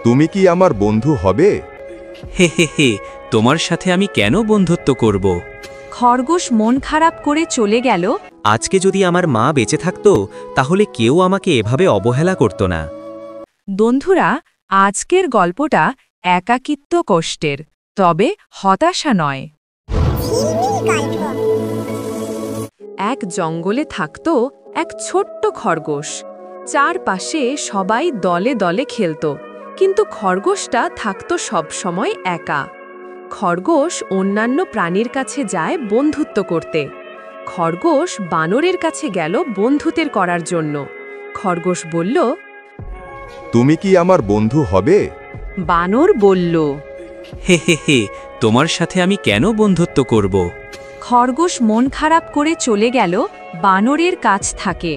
তুমি কি আমার বন্ধু হবে? হে হে হে, তোমার সাথে আমি কেন বন্ধুত্ব করব? খরগোশ মন খারাপ করে চলে গেল। আজকে যদি আমার মা বেঁচে থাকতো তাহলে কেউ আমাকে এভাবে অবহেলা করত না। বন্ধুরা, আজকের গল্পটা একাকিত্ব কষ্টের, তবে হতাশা নয়। এক জঙ্গলে থাকত এক ছোট্ট খরগোশ। চারপাশে সবাই দলে দলে খেলত, কিন্তু খরগোশটা থাকত সবসময় একা। খরগোশ অন্যান্য প্রাণীর কাছে যায় বন্ধুত্ব করতে। খরগোশ বানরের কাছে গেল বন্ধুত্বের করার জন্য। খরগোশ বলল, তুমি কি আমার বন্ধু হবে? বানর বলল, হে হে হে, তোমার সাথে আমি কেন বন্ধুত্ব করব? খরগোশ মন খারাপ করে চলে গেল বানরের কাছ থাকে।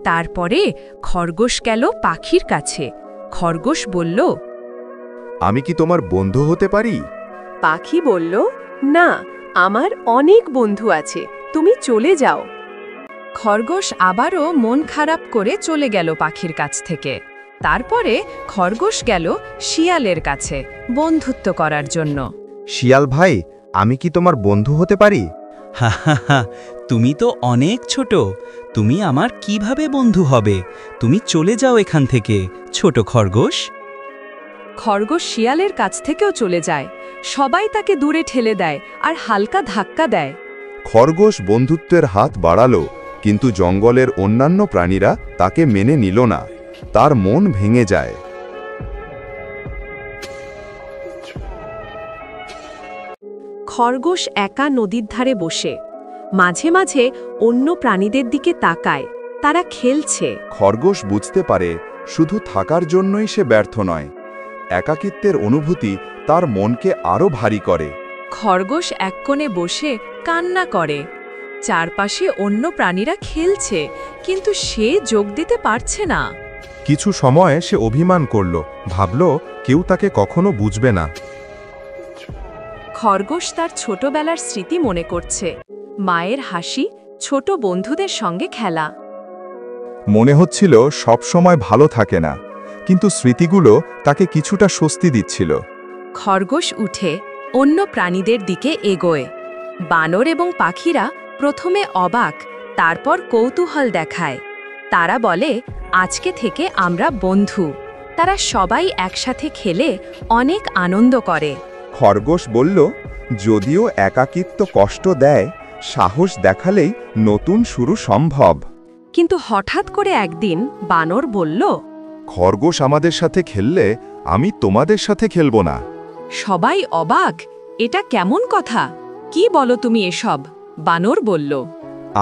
তারপরে খরগোশ গেল পাখির কাছে। খরগোশ বলল, আমি কি তোমার বন্ধু হতে পারি? পাখি বলল, না, আমার অনেক বন্ধু আছে, তুমি চলে যাও। খরগোশ আবারও মন খারাপ করে চলে গেল পাখির কাছ থেকে। তারপরে খরগোশ গেল শিয়ালের কাছে বন্ধুত্ব করার জন্য। শিয়াল ভাই, আমি কি তোমার বন্ধু হতে পারি? হা হা হা, তুমি তো অনেক ছোট, তুমি আমার কিভাবে বন্ধু হবে? তুমি চলে যাও এখান থেকে, ছোট খরগোশ। খরগোশ শিয়ালের কাছ থেকেও চলে যায়। সবাই তাকে দূরে ঠেলে দেয় আর হালকা ধাক্কা দেয়। খরগোশ বন্ধুত্বের হাত বাড়ালো, কিন্তু জঙ্গলের অন্যান্য প্রাণীরা তাকে মেনে নিল না। তার মন ভেঙে যায়। খরগোশ একা নদীর ধারে বসে মাঝে মাঝে অন্য প্রাণীদের দিকে তাকায়। তারা খেলছে। খরগোশ বুঝতে পারে শুধু থাকার জন্যই সে ব্যর্থ নয়। একাকিত্বের অনুভূতি তার মনকে আরো ভারী করে। খরগোশ এক কোণে বসে কান্না করে। চারপাশে অন্য প্রাণীরা খেলছে, কিন্তু সে যোগ দিতে পারছে না। কিছু সময় সে অভিমান করল, ভাবল কেউ তাকে কখনো বুঝবে না। খরগোশ তার ছোটবেলার স্মৃতি মনে করছে। মায়ের হাসি, ছোট বন্ধুদের সঙ্গে খেলা। মনে হচ্ছিল সব সময় ভালো থাকে না, কিন্তু স্মৃতিগুলো তাকে কিছুটা স্বস্তি দিচ্ছিল। খরগোশ উঠে অন্য প্রাণীদের দিকে এগোয়। বানর এবং পাখিরা প্রথমে অবাক, তারপর কৌতূহল দেখায়। তারা বলে, আজকে থেকে আমরা বন্ধু। তারা সবাই একসাথে খেলে অনেক আনন্দ করে। খরগোশ বলল, যদিও একাকিত্ব কষ্ট দেয়, সাহস দেখালেই নতুন শুরু সম্ভব। কিন্তু হঠাৎ করে একদিন বানর বলল, খরগোশ আমাদের সাথে খেললে আমি তোমাদের সাথে খেলব না। সবাই অবাক, এটা কেমন কথা? কি বলো তুমি এসব? বানর বলল,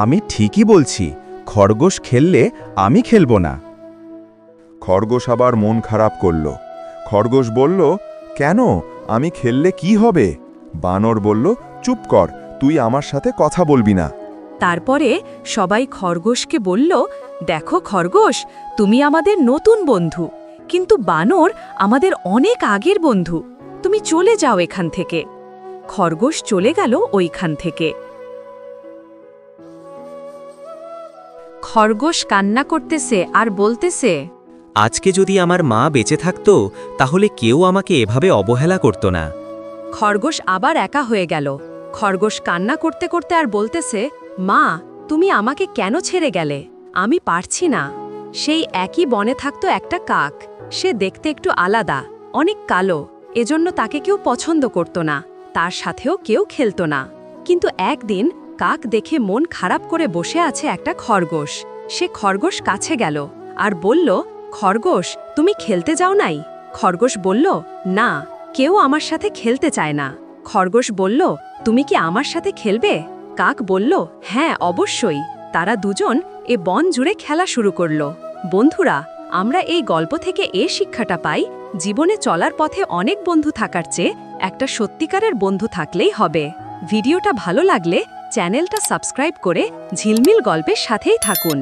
আমি ঠিকই বলছি, খরগোশ খেললে আমি খেলব না। খরগোশ আবার মন খারাপ করল। খরগোশ বলল, কেন, আমি খেললে কি হবে? বানর বলল, চুপ কর, তুই আমার সাথে কথা বলবি না। তারপরে সবাই খরগোশকে বলল, দেখো খরগোশ, তুমি আমাদের নতুন বন্ধু, কিন্তু বানর আমাদের অনেক আগের বন্ধু। তুমি চলে যাও এখান থেকে। খরগোশ চলে গেল ওইখান থেকে। খরগোশ কান্না করতেছে আর বলতেছে, আজকে যদি আমার মা বেঁচে থাকতো তাহলে কেউ আমাকে এভাবে অবহেলা করত না। খরগোশ আবার একা হয়ে গেল। খরগোশ কান্না করতে করতে আর বলতেছে, মা, তুমি আমাকে কেন ছেড়ে গেলে? আমি পারছি না। সেই একই বনে থাকতো একটা কাক। সে দেখতে একটু আলাদা, অনেক কালো, এজন্য তাকে কেউ পছন্দ করত না। তার সাথেও কেউ খেলত না। কিন্তু একদিন কাক দেখে মন খারাপ করে বসে আছে একটা খরগোশ। সে খরগোশ কাছে গেল আর বলল, খরগোশ, তুমি খেলতে যাও নাই? খরগোশ বলল, না, কেউ আমার সাথে খেলতে চায় না। খরগোশ বলল, তুমি কি আমার সাথে খেলবে? কাক বলল, হ্যাঁ, অবশ্যই। তারা দুজন এ বন জুড়ে খেলা শুরু করল। বন্ধুরা, আমরা এই গল্প থেকে শিক্ষাটা পাই, জীবনে চলার পথে অনেক বন্ধু থাকার চেয়ে একটা সত্যিকারের বন্ধু থাকলেই হবে। ভিডিওটা ভালো লাগলে চ্যানেলটা সাবস্ক্রাইব করে ঝিলমিল গল্পের সাথেই থাকুন।